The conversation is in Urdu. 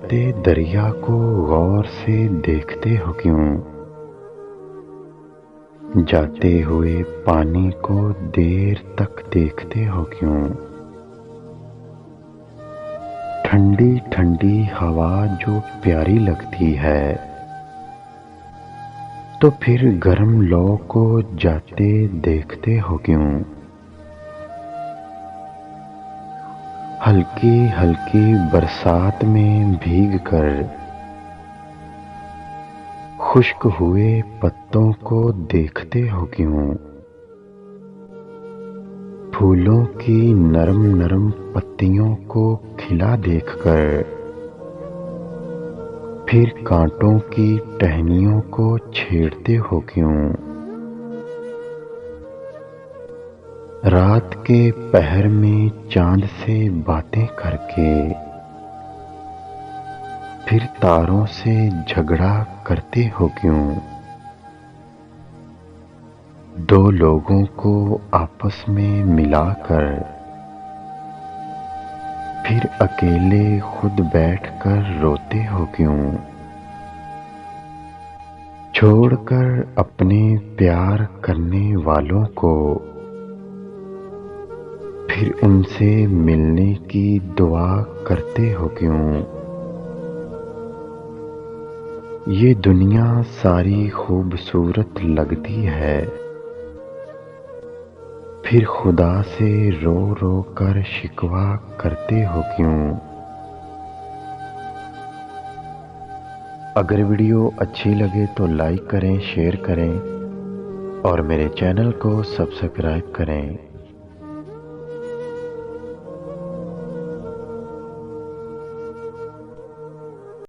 بہتے دریا کو غور سے دیکھتے ہو کیوں؟ جاتے ہوئے پانی کو دیر تک دیکھتے ہو کیوں؟ ٹھنڈی ٹھنڈی ہوا جو پیاری لگتی ہے، تو پھر گرم لو کو جاتے دیکھتے ہو کیوں؟ ہلکی ہلکی برسات میں بھیگ کر خشک ہوئے پتوں کو دیکھتے ہو کیوں؟ پھولوں کی نرم نرم پتیوں کو کھلا دیکھ کر پھر کانٹوں کی ٹہنیوں کو چھیڑتے ہو کیوں؟ رات کے پہر میں چاند سے باتیں کر کے پھر تاروں سے جھگڑا کرتے ہو کیوں؟ دو لوگوں کو آپس میں ملا کر پھر اکیلے خود بیٹھ کر روتے ہو کیوں؟ چھوڑ کر اپنے پیار کرنے والوں کو پھر ان سے ملنے کی دعا کرتے ہو کیوں؟ یہ دنیا ساری خوبصورت لگتی ہے، پھر خدا سے رو رو کر شکوہ کرتے ہو کیوں؟ اگر ویڈیو اچھی لگے تو لائک کریں، شیئر کریں اور میرے چینل کو سبسکرائب کریں۔